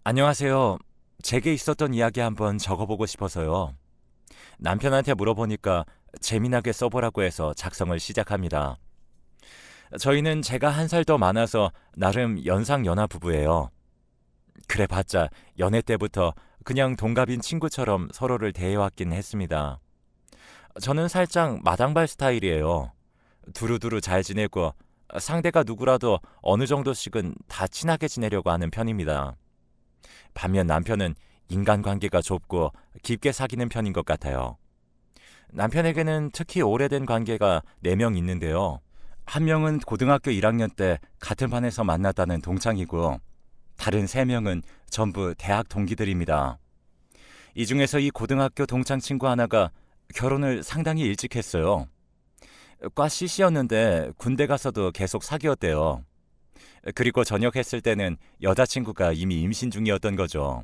안녕하세요. 제게 있었던 이야기 한번 적어보고 싶어서요. 남편한테 물어보니까 재미나게 써보라고 해서 작성을 시작합니다. 저희는 제가 한 살 더 많아서 나름 연상연하 부부예요. 그래봤자 연애 때부터 그냥 동갑인 친구처럼 서로를 대해왔긴 했습니다. 저는 살짝 마당발 스타일이에요. 두루두루 잘 지내고 상대가 누구라도 어느 정도씩은 다 친하게 지내려고 하는 편입니다. 반면 남편은 인간관계가 좁고 깊게 사귀는 편인 것 같아요. 남편에게는 특히 오래된 관계가 4명 있는데요. 한 명은 고등학교 1학년 때 같은 반에서 만났다는 동창이고, 다른 3명은 전부 대학 동기들입니다. 이 중에서 이 고등학교 동창 친구 하나가 결혼을 상당히 일찍 했어요. 과 CC였는데 군대 가서도 계속 사귀었대요. 그리고 전역했을 때는 여자친구가 이미 임신 중이었던 거죠.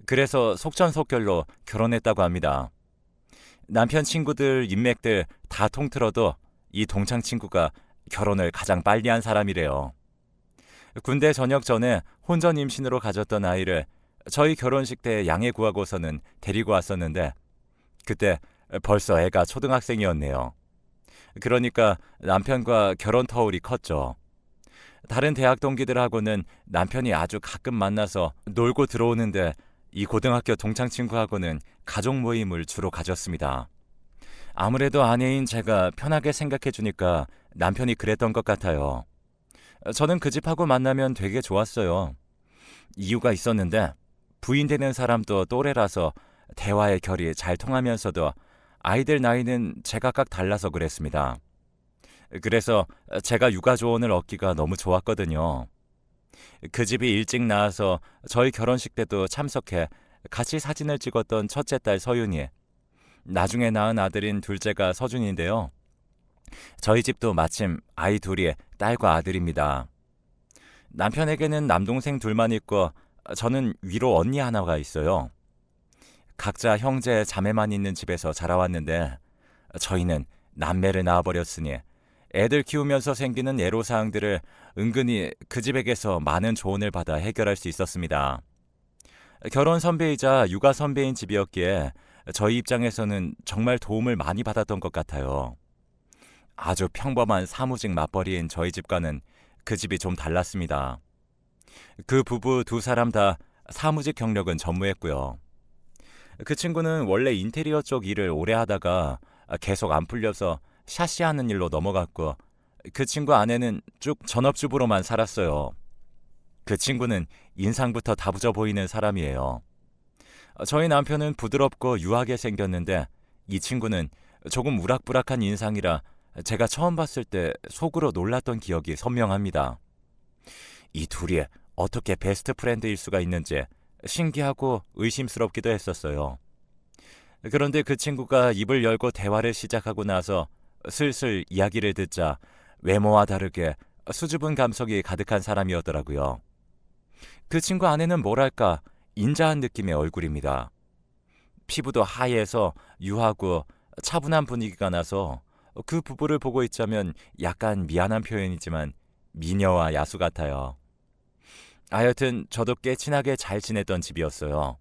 그래서 속전속결로 결혼했다고 합니다. 남편 친구들, 인맥들 다 통틀어도 이 동창 친구가 결혼을 가장 빨리 한 사람이래요. 군대 전역 전에 혼전 임신으로 가졌던 아이를 저희 결혼식 때 양해 구하고서는 데리고 왔었는데, 그때 벌써 애가 초등학생이었네요. 그러니까 남편과 결혼 터울이 컸죠. 다른 대학 동기들하고는 남편이 아주 가끔 만나서 놀고 들어오는데, 이 고등학교 동창 친구하고는 가족 모임을 주로 가졌습니다. 아무래도 아내인 제가 편하게 생각해 주니까 남편이 그랬던 것 같아요. 저는 그 집하고 만나면 되게 좋았어요. 이유가 있었는데, 부인 되는 사람도 또래라서 대화의 결이 잘 통하면서도 아이들 나이는 제각각 달라서 그랬습니다. 그래서 제가 육아 조언을 얻기가 너무 좋았거든요. 그 집이 일찍 나와서 저희 결혼식 때도 참석해 같이 사진을 찍었던 첫째 딸 서윤이, 나중에 낳은 아들인 둘째가 서준인데요. 저희 집도 마침 아이 둘이 딸과 아들입니다. 남편에게는 남동생 둘만 있고 저는 위로 언니 하나가 있어요. 각자 형제 자매만 있는 집에서 자라왔는데, 저희는 남매를 낳아버렸으니 애들 키우면서 생기는 애로사항들을 은근히 그 집에게서 많은 조언을 받아 해결할 수 있었습니다. 결혼 선배이자 육아 선배인 집이었기에 저희 입장에서는 정말 도움을 많이 받았던 것 같아요. 아주 평범한 사무직 맞벌이인 저희 집과는 그 집이 좀 달랐습니다. 그 부부 두 사람 다 사무직 경력은 전무했고요. 그 친구는 원래 인테리어 쪽 일을 오래 하다가 계속 안 풀려서 샤시하는 일로 넘어갔고, 그 친구 아내는 쭉 전업주부로만 살았어요. 그 친구는 인상부터 다부져 보이는 사람이에요. 저희 남편은 부드럽고 유하게 생겼는데, 이 친구는 조금 우락부락한 인상이라 제가 처음 봤을 때 속으로 놀랐던 기억이 선명합니다. 이 둘이 어떻게 베스트 프렌드일 수가 있는지 신기하고 의심스럽기도 했었어요. 그런데 그 친구가 입을 열고 대화를 시작하고 나서 슬슬 이야기를 듣자 외모와 다르게 수줍은 감성이 가득한 사람이었더라고요. 그 친구 아내는 뭐랄까 인자한 느낌의 얼굴입니다. 피부도 하얘서 유하고 차분한 분위기가 나서 그 부부를 보고 있자면 약간 미안한 표현이지만 미녀와 야수 같아요. 하여튼 저도 꽤 친하게 잘 지냈던 집이었어요.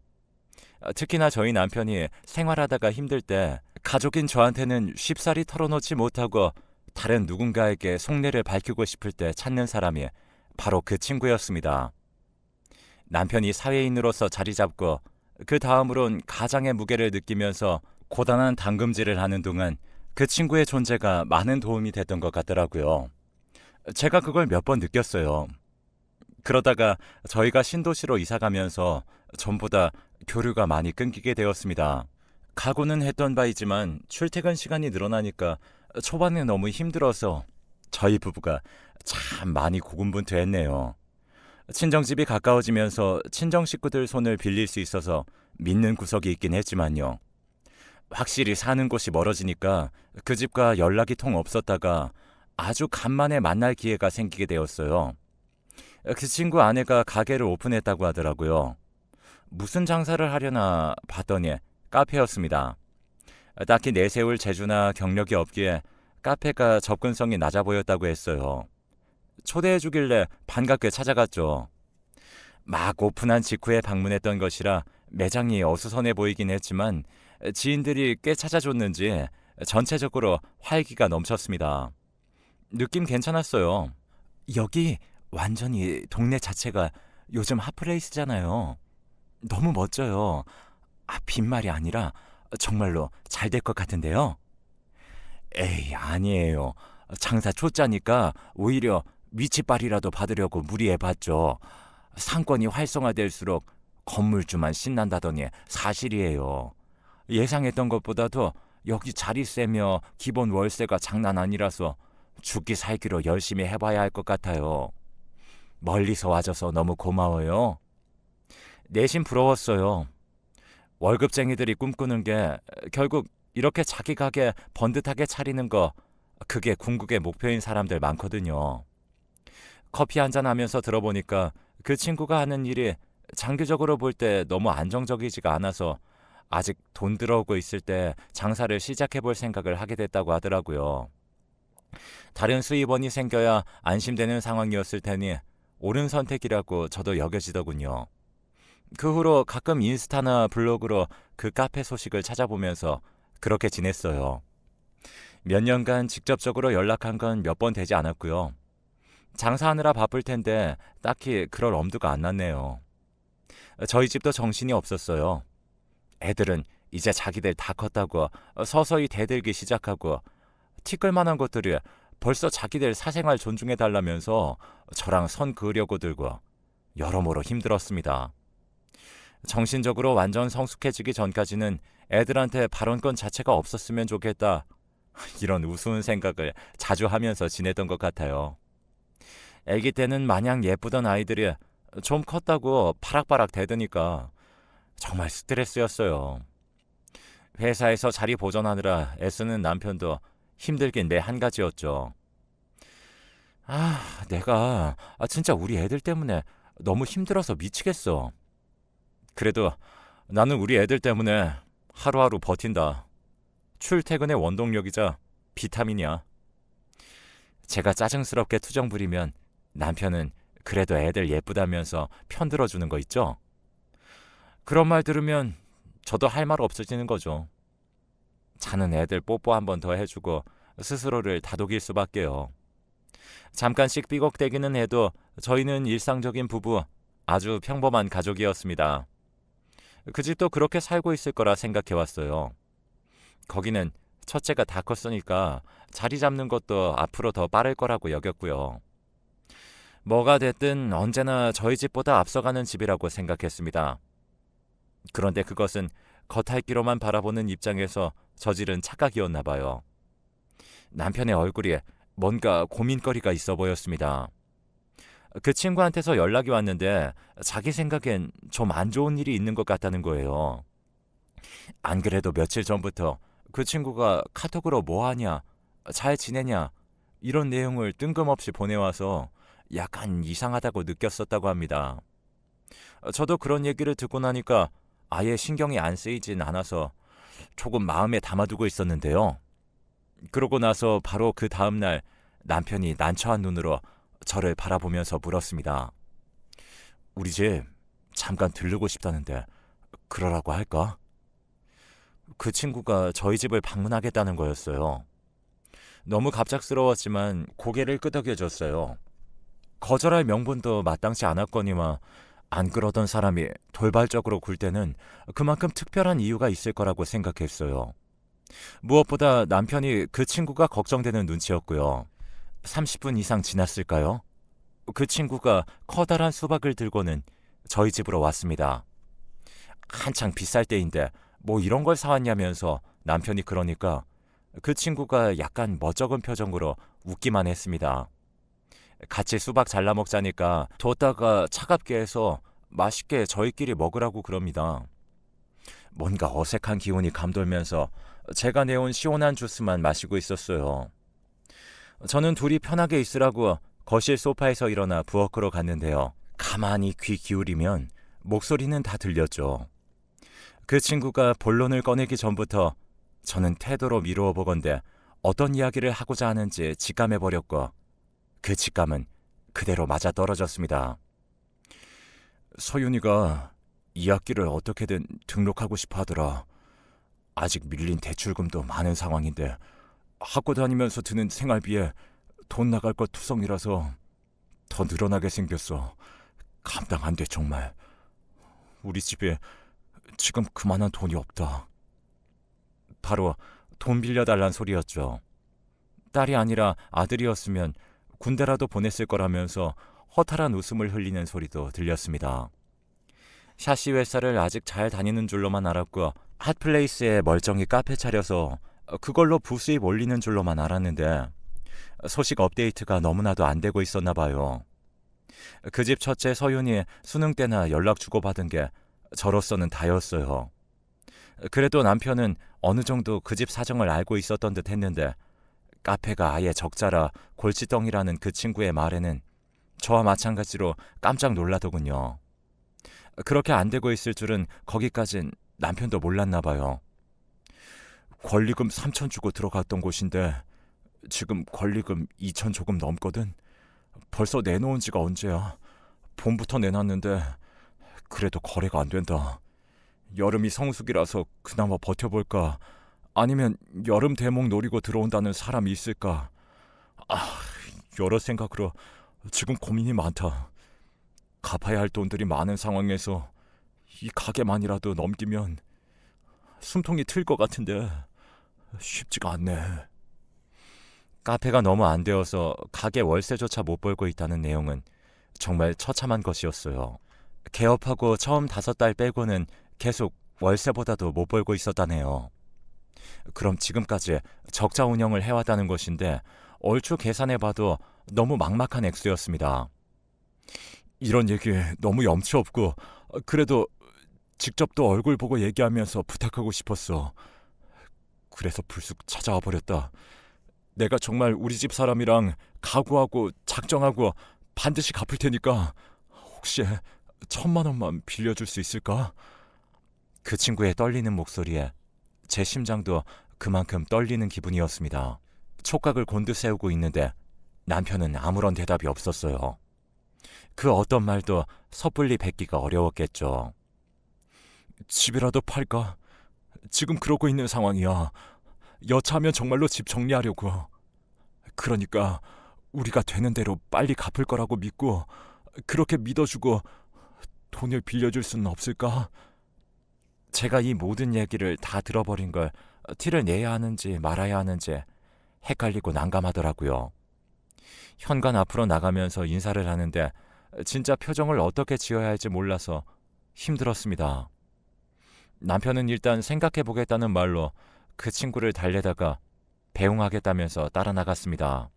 특히나 저희 남편이 생활하다가 힘들 때 가족인 저한테는 쉽사리 털어놓지 못하고 다른 누군가에게 속내를 밝히고 싶을 때 찾는 사람이 바로 그 친구였습니다. 남편이 사회인으로서 자리 잡고 그 다음으론 가장의 무게를 느끼면서 고단한 당금질을 하는 동안 그 친구의 존재가 많은 도움이 됐던 것 같더라고요. 제가 그걸 몇 번 느꼈어요. 그러다가 저희가 신도시로 이사 가면서 전보다 교류가 많이 끊기게 되었습니다. 각오는 했던 바이지만 출퇴근 시간이 늘어나니까 초반에 너무 힘들어서 저희 부부가 참 많이 고군분투했네요. 친정집이 가까워지면서 친정 식구들 손을 빌릴 수 있어서 믿는 구석이 있긴 했지만요. 확실히 사는 곳이 멀어지니까 그 집과 연락이 통 없었다가 아주 간만에 만날 기회가 생기게 되었어요. 그 친구 아내가 가게를 오픈했다고 하더라고요. 무슨 장사를 하려나 봤더니 카페였습니다. 딱히 내세울 재주나 경력이 없기에 카페가 접근성이 낮아 보였다고 했어요. 초대해 주길래 반갑게 찾아갔죠. 막 오픈한 직후에 방문했던 것이라 매장이 어수선해 보이긴 했지만 지인들이 꽤 찾아줬는지 전체적으로 활기가 넘쳤습니다. 느낌 괜찮았어요. 여기 완전히 동네 자체가 요즘 핫플레이스잖아요. 너무 멋져요. 빈말이 아니라 정말로 잘 될 것 같은데요. 에이, 아니에요. 장사 초짜니까 오히려 위치빨이라도 받으려고 무리해봤죠. 상권이 활성화될수록 건물주만 신난다더니 사실이에요. 예상했던 것보다도 여기 자리세며 기본 월세가 장난 아니라서 죽기 살기로 열심히 해봐야 할 것 같아요. 멀리서 와줘서 너무 고마워요. 내심 부러웠어요. 월급쟁이들이 꿈꾸는 게 결국 이렇게 자기 가게 번듯하게 차리는 거, 그게 궁극의 목표인 사람들 많거든요. 커피 한잔 하면서 들어보니까 그 친구가 하는 일이 장기적으로 볼 때 너무 안정적이지가 않아서 아직 돈 들어오고 있을 때 장사를 시작해 볼 생각을 하게 됐다고 하더라고요. 다른 수입원이 생겨야 안심되는 상황이었을 테니 옳은 선택이라고 저도 여겨지더군요. 그 후로 가끔 인스타나 블로그로 그 카페 소식을 찾아보면서 그렇게 지냈어요. 몇 년간 직접적으로 연락한 건 몇 번 되지 않았고요. 장사하느라 바쁠 텐데 딱히 그럴 엄두가 안 났네요. 저희 집도 정신이 없었어요. 애들은 이제 자기들 다 컸다고 서서히 대들기 시작하고 티끌만한 것들이 벌써 자기들 사생활 존중해달라면서 저랑 선 그으려고 들고 여러모로 힘들었습니다. 정신적으로 완전 성숙해지기 전까지는 애들한테 발언권 자체가 없었으면 좋겠다. 이런 우스운 생각을 자주 하면서 지냈던 것 같아요. 아기 때는 마냥 예쁘던 아이들이 좀 컸다고 파락파락 대드니까 정말 스트레스였어요. 회사에서 자리 보존하느라 애쓰는 남편도 힘들긴 내 한 가지였죠. 내가 진짜 우리 애들 때문에 너무 힘들어서 미치겠어. 그래도 나는 우리 애들 때문에 하루하루 버틴다. 출퇴근의 원동력이자 비타민이야. 제가 짜증스럽게 투정 부리면 남편은 그래도 애들 예쁘다면서 편들어주는 거 있죠? 그런 말 들으면 저도 할 말 없어지는 거죠. 자는 애들 뽀뽀 한 번 더 해주고 스스로를 다독일 수밖에요. 잠깐씩 삐걱대기는 해도 저희는 일상적인 부부, 아주 평범한 가족이었습니다. 그 집도 그렇게 살고 있을 거라 생각해왔어요. 거기는 첫째가 다 컸으니까 자리 잡는 것도 앞으로 더 빠를 거라고 여겼고요. 뭐가 됐든 언제나 저희 집보다 앞서가는 집이라고 생각했습니다. 그런데 그것은 겉핥기로만 바라보는 입장에서 저지른 착각이었나 봐요. 남편의 얼굴에 뭔가 고민거리가 있어 보였습니다. 그 친구한테서 연락이 왔는데 자기 생각엔 좀 안 좋은 일이 있는 것 같다는 거예요. 안 그래도 며칠 전부터 그 친구가 카톡으로 뭐 하냐, 잘 지내냐 이런 내용을 뜬금없이 보내와서 약간 이상하다고 느꼈었다고 합니다. 저도 그런 얘기를 듣고 나니까 아예 신경이 안 쓰이진 않아서 조금 마음에 담아두고 있었는데요. 그러고 나서 바로 그 다음날 남편이 난처한 눈으로 저를 바라보면서 물었습니다. 우리 집 잠깐 들르고 싶다는데 그러라고 할까? 그 친구가 저희 집을 방문하겠다는 거였어요. 너무 갑작스러웠지만 고개를 끄덕여줬어요. 거절할 명분도 마땅치 않았거니와 안 그러던 사람이 돌발적으로 굴 때는 그만큼 특별한 이유가 있을 거라고 생각했어요. 무엇보다 남편이 그 친구가 걱정되는 눈치였고요. 30분 이상 지났을까요? 그 친구가 커다란 수박을 들고는 저희 집으로 왔습니다. 한창 비쌀 때인데 뭐 이런 걸 사왔냐면서 남편이 그러니까 그 친구가 약간 멋쩍은 표정으로 웃기만 했습니다. 같이 수박 잘라 먹자니까 뒀다가 차갑게 해서 맛있게 저희끼리 먹으라고 그럽니다. 뭔가 어색한 기운이 감돌면서 제가 내온 시원한 주스만 마시고 있었어요. 저는 둘이 편하게 있으라고 거실 소파에서 일어나 부엌으로 갔는데요. 가만히 귀 기울이면 목소리는 다 들렸죠. 그 친구가 본론을 꺼내기 전부터 저는 태도로 미루어 보건대 어떤 이야기를 하고자 하는지 직감해버렸고 그 직감은 그대로 맞아떨어졌습니다. 서윤이가 2학기를 어떻게든 등록하고 싶어 하더라. 아직 밀린 대출금도 많은 상황인데 학교 다니면서 드는 생활비에 돈 나갈 것 투성이라서 더 늘어나게 생겼어. 감당 안 돼, 정말. 우리 집에 지금 그만한 돈이 없다. 바로 돈 빌려달란 소리였죠. 딸이 아니라 아들이었으면 군대라도 보냈을 거라면서 허탈한 웃음을 흘리는 소리도 들렸습니다. 샤시 회사를 아직 잘 다니는 줄로만 알았고 핫플레이스에 멀쩡히 카페 차려서 그걸로 부수입 올리는 줄로만 알았는데 소식 업데이트가 너무나도 안 되고 있었나 봐요. 그 집 첫째 서윤이 수능 때나 연락 주고받은 게 저로서는 다였어요. 그래도 남편은 어느 정도 그 집 사정을 알고 있었던 듯 했는데 카페가 아예 적자라 골칫덩이라는 그 친구의 말에는 저와 마찬가지로 깜짝 놀라더군요. 그렇게 안 되고 있을 줄은 거기까진 남편도 몰랐나 봐요. 권리금 3천 주고 들어갔던 곳인데 지금 권리금 2천 조금 넘거든. 벌써 내놓은 지가 언제야. 봄부터 내놨는데 그래도 거래가 안 된다. 여름이 성수기라서 그나마 버텨볼까? 아니면 여름 대목 노리고 들어온다는 사람이 있을까? 여러 생각으로 지금 고민이 많다. 갚아야 할 돈들이 많은 상황에서 이 가게만이라도 넘기면 숨통이 트일 것 같은데 쉽지가 않네. 카페가 너무 안 되어서 가게 월세조차 못 벌고 있다는 내용은 정말 처참한 것이었어요. 개업하고 처음 5달 빼고는 계속 월세보다도 못 벌고 있었다네요. 그럼 지금까지 적자 운영을 해왔다는 것인데 얼추 계산해봐도 너무 막막한 액수였습니다. 이런 얘기에 너무 염치 없고 그래도 직접 또 얼굴 보고 얘기하면서 부탁하고 싶었어. 그래서 불쑥 찾아와 버렸다. 내가 정말 우리 집 사람이랑 각오하고 작정하고 반드시 갚을 테니까 혹시 1,000만 원만 빌려줄 수 있을까? 그 친구의 떨리는 목소리에 제 심장도 그만큼 떨리는 기분이었습니다. 촉각을 곤두세우고 있는데 남편은 아무런 대답이 없었어요. 그 어떤 말도 섣불리 뱉기가 어려웠겠죠. 집이라도 팔까? 지금 그러고 있는 상황이야. 여차하면 정말로 집 정리하려고. 그러니까 우리가 되는 대로 빨리 갚을 거라고 믿고 그렇게 믿어주고 돈을 빌려줄 수는 없을까? 제가 이 모든 얘기를 다 들어버린 걸 티를 내야 하는지 말아야 하는지 헷갈리고 난감하더라고요. 현관 앞으로 나가면서 인사를 하는데 진짜 표정을 어떻게 지어야 할지 몰라서 힘들었습니다. 남편은 일단 생각해보겠다는 말로 그 친구를 달래다가 배웅하겠다면서 따라 나갔습니다.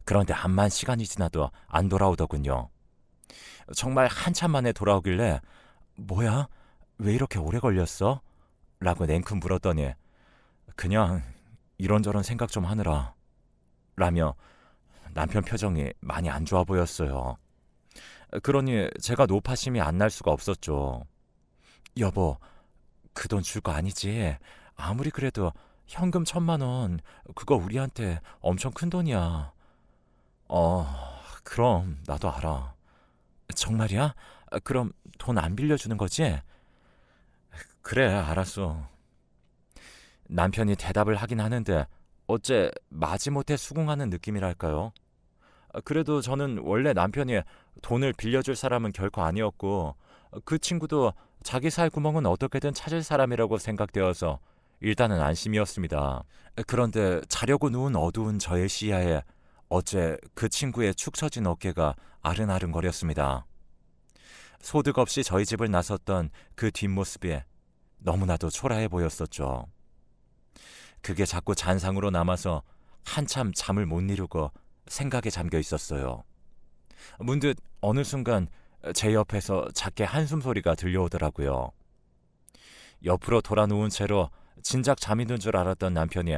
그런데 암만 시간이 지나도 안 돌아오더군요. 정말 한참 만에 돌아오길래 뭐야? 왜 이렇게 오래 걸렸어? 라고 냉큼 물었더니 그냥 이런저런 생각 좀 하느라 라며 남편 표정이 많이 안 좋아 보였어요. 그러니 제가 노파심이 안 날 수가 없었죠. 여보, 그 돈 줄 거 아니지? 아무리 그래도 현금 1,000만 원 그거 우리한테 엄청 큰 돈이야. 그럼 나도 알아. 정말이야? 그럼 돈 안 빌려주는 거지? 그래, 알았어. 남편이 대답을 하긴 하는데 어째 마지못해 수긍하는 느낌이랄까요? 그래도 저는 원래 남편이 돈을 빌려줄 사람은 결코 아니었고 그 친구도 자기 살 구멍은 어떻게든 찾을 사람이라고 생각되어서 일단은 안심이었습니다. 그런데 자려고 누운 어두운 저의 시야에 어째 그 친구의 축 처진 어깨가 아른아른거렸습니다. 소득 없이 저희 집을 나섰던 그 뒷모습이 너무나도 초라해 보였었죠. 그게 자꾸 잔상으로 남아서 한참 잠을 못 이루고 생각에 잠겨 있었어요. 문득 어느 순간 제 옆에서 작게 한숨 소리가 들려오더라고요. 옆으로 돌아 누운 채로 진작 잠이 든 줄 알았던 남편이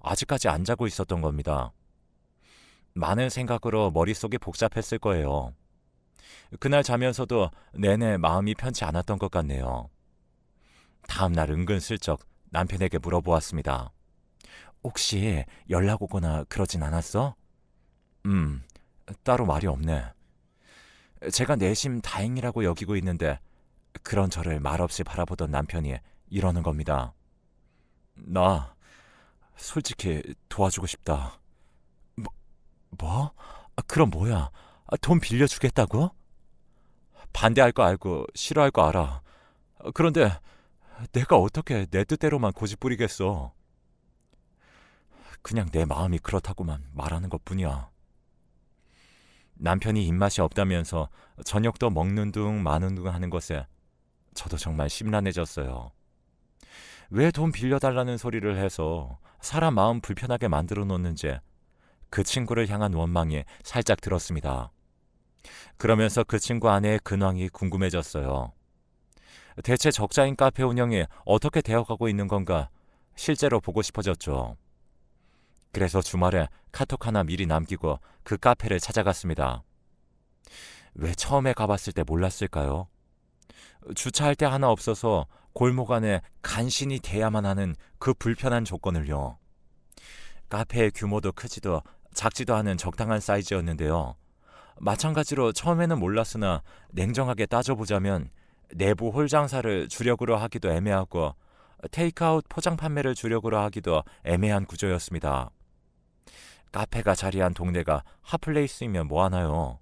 아직까지 안 자고 있었던 겁니다. 많은 생각으로 머릿속이 복잡했을 거예요. 그날 자면서도 내내 마음이 편치 않았던 것 같네요. 다음 날 은근슬쩍 남편에게 물어보았습니다. 혹시 연락 오거나 그러진 않았어? 따로 말이 없네. 제가 내심 다행이라고 여기고 있는데 그런 저를 말없이 바라보던 남편이 이러는 겁니다. 나 솔직히 도와주고 싶다. 뭐? 뭐? 그럼 뭐야? 돈 빌려주겠다고? 반대할 거 알고 싫어할 거 알아. 그런데 내가 어떻게 내 뜻대로만 고집부리겠어. 그냥 내 마음이 그렇다고만 말하는 것뿐이야. 남편이 입맛이 없다면서 저녁도 먹는 둥 마는 둥 하는 것에 저도 정말 심란해졌어요. 왜 돈 빌려달라는 소리를 해서 사람 마음 불편하게 만들어 놓는지 그 친구를 향한 원망이 살짝 들었습니다. 그러면서 그 친구 아내의 근황이 궁금해졌어요. 대체 적자인 카페 운영이 어떻게 되어가고 있는 건가 실제로 보고 싶어졌죠. 그래서 주말에 카톡 하나 미리 남기고 그 카페를 찾아갔습니다. 왜 처음에 가봤을 때 몰랐을까요? 주차할 데 하나 없어서 골목 안에 간신히 대야만 하는 그 불편한 조건을요. 카페의 규모도 크지도 작지도 않은 적당한 사이즈였는데요. 마찬가지로 처음에는 몰랐으나 냉정하게 따져보자면 내부 홀 장사를 주력으로 하기도 애매하고 테이크아웃 포장 판매를 주력으로 하기도 애매한 구조였습니다. 카페가 자리한 동네가 핫플레이스이면 뭐하나요?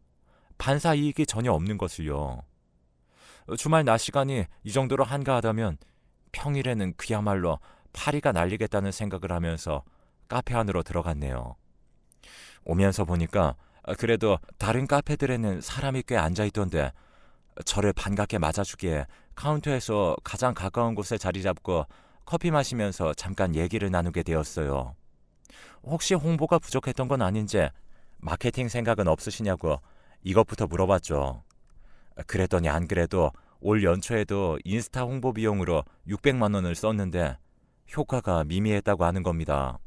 반사 이익이 전혀 없는 것을요. 주말 낮 시간이 이 정도로 한가하다면 평일에는 그야말로 파리가 날리겠다는 생각을 하면서 카페 안으로 들어갔네요. 오면서 보니까 그래도 다른 카페들에는 사람이 꽤 앉아있던데 저를 반갑게 맞아주기에 카운터에서 가장 가까운 곳에 자리 잡고 커피 마시면서 잠깐 얘기를 나누게 되었어요. 혹시 홍보가 부족했던 건 아닌지 마케팅 생각은 없으시냐고 이것부터 물어봤죠. 그랬더니 안 그래도 올 연초에도 인스타 홍보 비용으로 600만 원을 썼는데 효과가 미미했다고 하는 겁니다.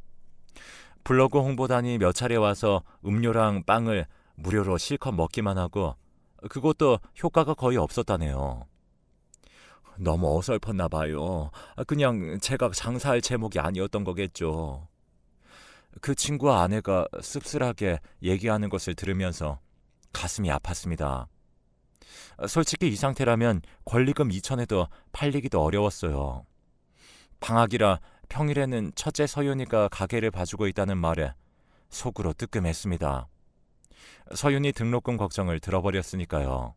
블로그 홍보단이 몇 차례 와서 음료랑 빵을 무료로 실컷 먹기만 하고 그것도 효과가 거의 없었다네요. 너무 어설펐나 봐요. 그냥 제가 장사할 제목이 아니었던 거겠죠. 그 친구와 아내가 씁쓸하게 얘기하는 것을 들으면서 가슴이 아팠습니다. 솔직히 이 상태라면 권리금 2천에도 팔리기도 어려웠어요. 방학이라 평일에는 첫째 서윤이가 가게를 봐주고 있다는 말에 속으로 뜨끔했습니다. 서윤이 등록금 걱정을 들어버렸으니까요.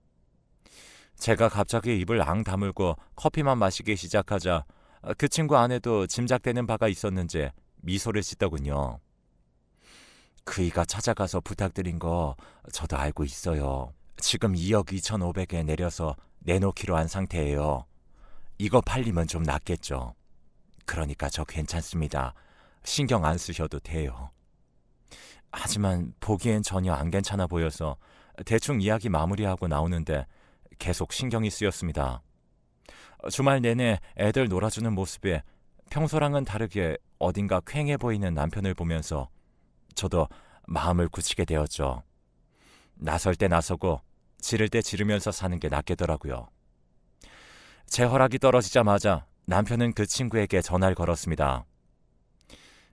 제가 갑자기 입을 앙 다물고 커피만 마시기 시작하자 그 친구 아내도 짐작되는 바가 있었는지 미소를 짓더군요. 그이가 찾아가서 부탁드린 거 저도 알고 있어요. 지금 2억 2,500에 내려서 내놓기로 한 상태예요. 이거 팔리면 좀 낫겠죠. 그러니까 저 괜찮습니다. 신경 안 쓰셔도 돼요. 하지만 보기엔 전혀 안 괜찮아 보여서 대충 이야기 마무리하고 나오는데 계속 신경이 쓰였습니다. 주말 내내 애들 놀아주는 모습에 평소랑은 다르게 어딘가 퀭해 보이는 남편을 보면서 저도 마음을 굳히게 되었죠. 나설 때 나서고 지를 때 지르면서 사는 게 낫겠더라고요. 제 허락이 떨어지자마자 남편은 그 친구에게 전화를 걸었습니다.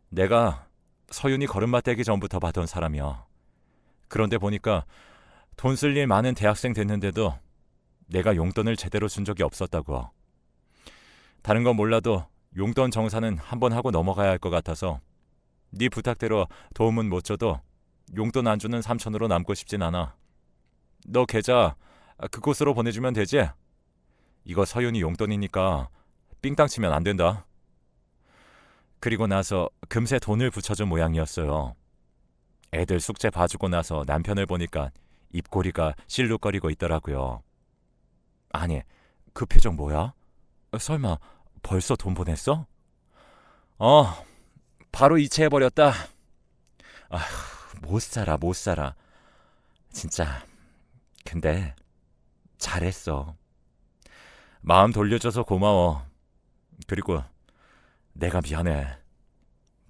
내가 서윤이 걸음마 떼기 전부터 봤던 사람이야. 그런데 보니까 돈 쓸 일 많은 대학생 됐는데도 내가 용돈을 제대로 준 적이 없었다고. 다른 건 몰라도 용돈 정산은 한번 하고 넘어가야 할 것 같아서 네 부탁대로 도움은 못 줘도 용돈 안 주는 삼촌으로 남고 싶진 않아. 너 계좌 그곳으로 보내주면 되지? 이거 서윤이 용돈이니까 삥땅 치면 안 된다. 그리고 나서 금세 돈을 붙여준 모양이었어요. 애들 숙제 봐주고 나서 남편을 보니까 입꼬리가 실룩거리고 있더라고요. 아니, 그 표정 뭐야? 설마 벌써 돈 보냈어? 바로 이체해버렸다. 못 살아. 진짜. 근데 잘했어. 마음 돌려줘서 고마워. 그리고 내가 미안해.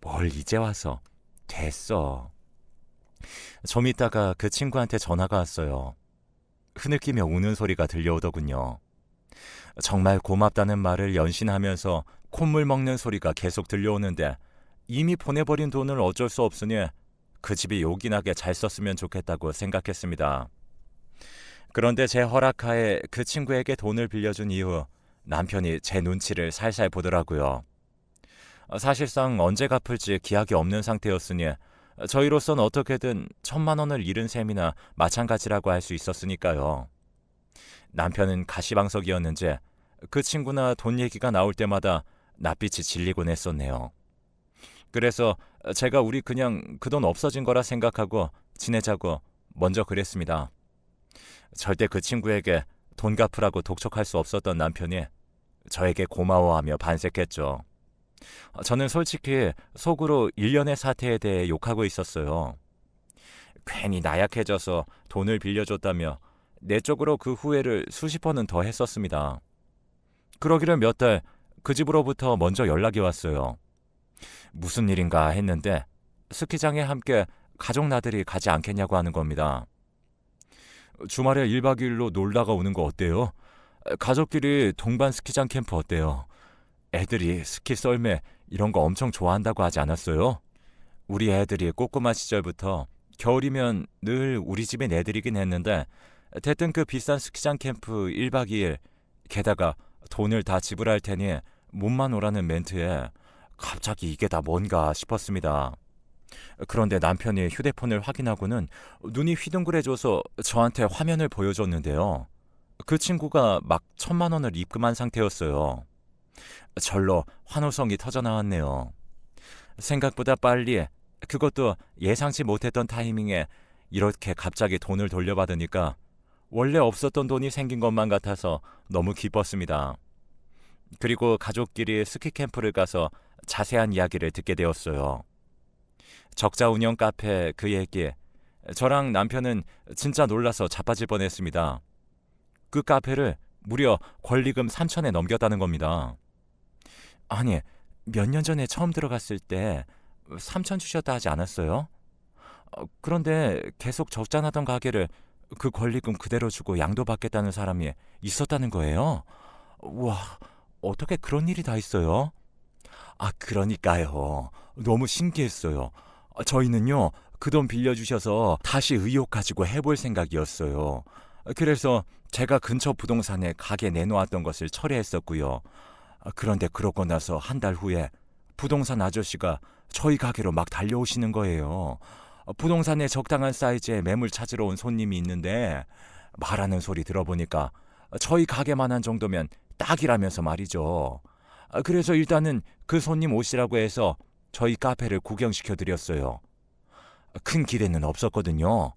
뭘 이제 와서. 됐어. 좀 있다가 그 친구한테 전화가 왔어요. 흐느끼며 우는 소리가 들려오더군요. 정말 고맙다는 말을 연신하면서 콧물 먹는 소리가 계속 들려오는데 이미 보내버린 돈을 어쩔 수 없으니 그 집이 요긴하게 잘 썼으면 좋겠다고 생각했습니다. 그런데 제 허락하에 그 친구에게 돈을 빌려준 이후 남편이 제 눈치를 살살 보더라고요. 사실상 언제 갚을지 기약이 없는 상태였으니 저희로선 어떻게든 1,000만 원을 잃은 셈이나 마찬가지라고 할 수 있었으니까요. 남편은 가시방석이었는지 그 친구나 돈 얘기가 나올 때마다 낯빛이 질리곤 했었네요. 그래서 제가 우리 그냥 그 돈 없어진 거라 생각하고 지내자고 먼저 그랬습니다. 절대 그 친구에게 돈 갚으라고 독촉할 수 없었던 남편이 저에게 고마워하며 반색했죠. 저는 솔직히 속으로 일련의 사태에 대해 욕하고 있었어요. 괜히 나약해져서 돈을 빌려줬다며 내적으로 그 후회를 수십 번은 더 했었습니다. 그러기를 몇 달 그 집으로부터 먼저 연락이 왔어요. 무슨 일인가 했는데 스키장에 함께 가족 나들이 가지 않겠냐고 하는 겁니다. 주말에 1박 2일로 놀다가 오는 거 어때요? 가족끼리 동반 스키장 캠프 어때요? 애들이 스키 썰매 이런 거 엄청 좋아한다고 하지 않았어요? 우리 애들이 꼬꼬마 시절부터 겨울이면 늘 우리 집에 내드리긴 했는데 대뜸 그 비싼 스키장 캠프 1박 2일 게다가 돈을 다 지불할 테니 몸만 오라는 멘트에 갑자기 이게 다 뭔가 싶었습니다. 그런데 남편이 휴대폰을 확인하고는 눈이 휘둥그레져서 저한테 화면을 보여줬는데요. 그 친구가 막 1,000만 원을 입금한 상태였어요. 절로 환호성이 터져나왔네요. 생각보다 빨리, 그것도 예상치 못했던 타이밍에 이렇게 갑자기 돈을 돌려받으니까 원래 없었던 돈이 생긴 것만 같아서 너무 기뻤습니다. 그리고 가족끼리 스키 캠프를 가서 자세한 이야기를 듣게 되었어요. 적자 운영 카페 그 얘기, 저랑 남편은 진짜 놀라서 자빠질 뻔했습니다. 그 카페를 무려 권리금 3천에 넘겼다는 겁니다. 아니, 몇 년 전에 처음 들어갔을 때 3천 주셨다 하지 않았어요? 그런데 계속 적자나던 가게를 그 권리금 그대로 주고 양도받겠다는 사람이 있었다는 거예요? 와, 어떻게 그런 일이 다 있어요? 그러니까요. 너무 신기했어요. 저희는요, 그 돈 빌려주셔서 다시 의욕 가지고 해볼 생각이었어요. 그래서 제가 근처 부동산에 가게 내놓았던 것을 철회했었고요. 그런데 그러고 나서 한 달 후에 부동산 아저씨가 저희 가게로 막 달려오시는 거예요. 부동산에 적당한 사이즈의 매물 찾으러 온 손님이 있는데 말하는 소리 들어보니까 저희 가게만 한 정도면 딱이라면서 말이죠. 그래서 일단은 그 손님 오시라고 해서 저희 카페를 구경시켜드렸어요. 큰 기대는 없었거든요.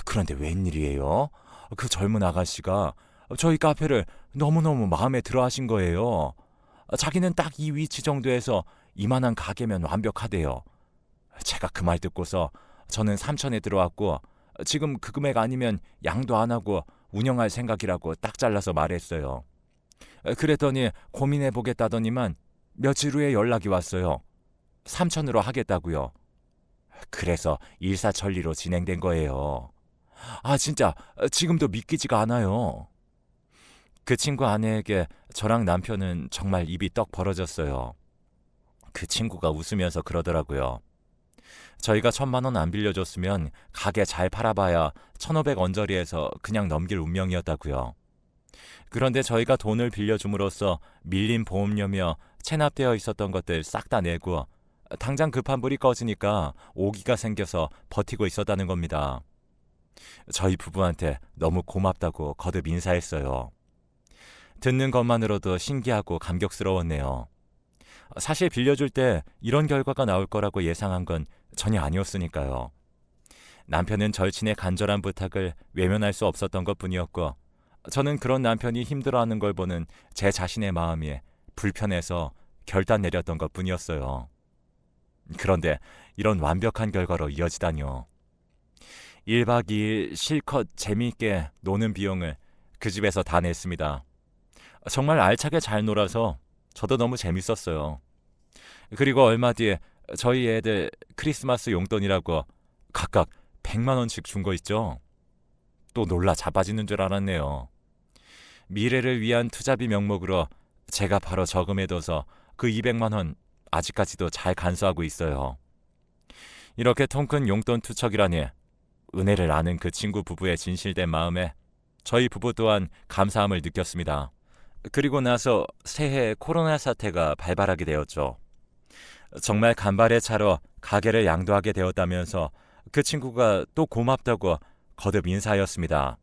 그런데 웬일이에요? 그 젊은 아가씨가 저희 카페를 너무너무 마음에 들어 하신 거예요. 자기는 딱 이 위치 정도에서 이만한 가게면 완벽하대요. 제가 그 말 듣고서 저는 3천에 들어왔고 지금 그 금액 아니면 양도 안 하고 운영할 생각이라고 딱 잘라서 말했어요. 그랬더니 고민해보겠다더니만 며칠 후에 연락이 왔어요. 3천으로 하겠다고요. 그래서 일사천리로 진행된 거예요. 진짜 지금도 믿기지가 않아요. 그 친구 아내에게 저랑 남편은 정말 입이 떡 벌어졌어요. 그 친구가 웃으면서 그러더라고요. 저희가 1,000만 원 안 빌려줬으면 가게 잘 팔아봐야 1,500 언저리에서 그냥 넘길 운명이었다고요. 그런데 저희가 돈을 빌려줌으로써 밀린 보험료며 체납되어 있었던 것들 싹 다 내고 당장 급한 불이 꺼지니까 오기가 생겨서 버티고 있었다는 겁니다. 저희 부부한테 너무 고맙다고 거듭 인사했어요. 듣는 것만으로도 신기하고 감격스러웠네요. 사실 빌려줄 때 이런 결과가 나올 거라고 예상한 건 전혀 아니었으니까요. 남편은 절친의 간절한 부탁을 외면할 수 없었던 것뿐이었고 저는 그런 남편이 힘들어하는 걸 보는 제 자신의 마음이 불편해서 결단 내렸던 것뿐이었어요. 그런데 이런 완벽한 결과로 이어지다니요. 1박 2일 실컷 재미있게 노는 비용을 그 집에서 다 냈습니다. 정말 알차게 잘 놀아서 저도 너무 재밌었어요. 그리고 얼마 뒤에 저희 애들 크리스마스 용돈이라고 각각 100만 원씩 준 거 있죠? 또 놀라 자빠지는 줄 알았네요. 미래를 위한 투자비 명목으로 제가 바로 저금해둬서 그 200만 원 아직까지도 잘 간수하고 있어요. 이렇게 통큰 용돈 투척이라니 은혜를 아는 그 친구 부부의 진실된 마음에 저희 부부 또한 감사함을 느꼈습니다. 그리고 나서 새해 코로나 사태가 발발하게 되었죠. 정말 간발의 차로 가게를 양도하게 되었다면서 그 친구가 또 고맙다고 거듭 인사하였습니다.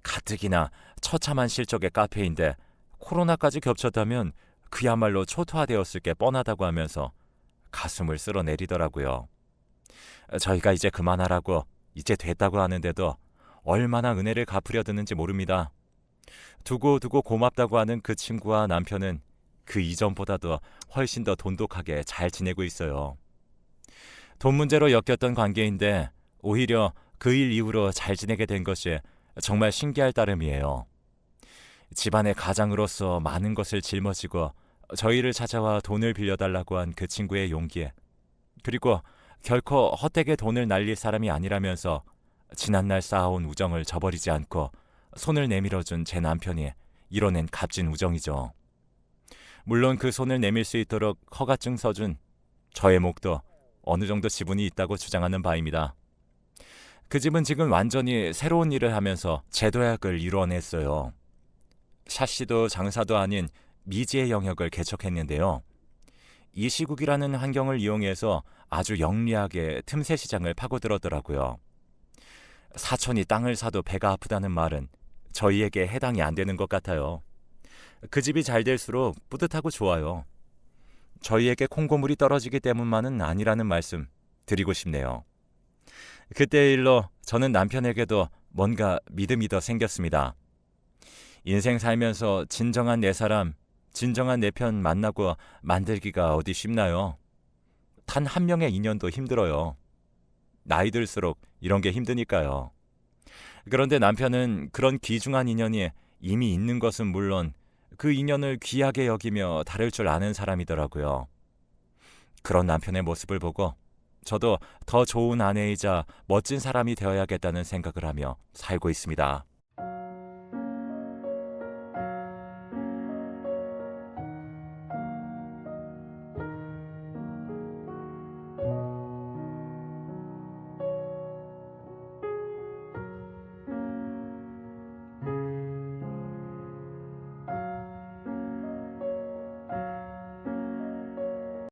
가뜩이나 처참한 실적의 카페인데 코로나까지 겹쳤다면 그야말로 초토화되었을 게 뻔하다고 하면서 가슴을 쓸어내리더라고요. 저희가 이제 그만하라고 이제 됐다고 하는데도 얼마나 은혜를 갚으려 드는지 모릅니다. 두고두고 고맙다고 하는 그 친구와 남편은 그 이전보다도 훨씬 더 돈독하게 잘 지내고 있어요. 돈 문제로 엮였던 관계인데 오히려 그 일 이후로 잘 지내게 된 것이 정말 신기할 따름이에요. 집안의 가장으로서 많은 것을 짊어지고 저희를 찾아와 돈을 빌려달라고 한 그 친구의 용기에, 그리고 결코 헛되게 돈을 날릴 사람이 아니라면서 지난날 쌓아온 우정을 저버리지 않고 손을 내밀어준 제 남편이 이뤄낸 값진 우정이죠. 물론 그 손을 내밀 수 있도록 허가증 써준 저의 목도 어느 정도 지분이 있다고 주장하는 바입니다. 그 집은 지금 완전히 새로운 일을 하면서 재도약을 이루어냈어요. 샤시도 장사도 아닌 미지의 영역을 개척했는데요. 이 시국이라는 환경을 이용해서 아주 영리하게 틈새 시장을 파고들었더라고요. 사촌이 땅을 사도 배가 아프다는 말은 저희에게 해당이 안 되는 것 같아요. 그 집이 잘 될수록 뿌듯하고 좋아요. 저희에게 콩고물이 떨어지기 때문만은 아니라는 말씀 드리고 싶네요. 그때의 일로 저는 남편에게도 뭔가 믿음이 더 생겼습니다. 인생 살면서 진정한 내 사람, 진정한 내 편 만나고 만들기가 어디 쉽나요? 단 한 명의 인연도 힘들어요. 나이 들수록 이런 게 힘드니까요. 그런데 남편은 그런 귀중한 인연이 이미 있는 것은 물론 그 인연을 귀하게 여기며 다룰 줄 아는 사람이더라고요. 그런 남편의 모습을 보고 저도 더 좋은 아내이자 멋진 사람이 되어야겠다는 생각을 하며 살고 있습니다.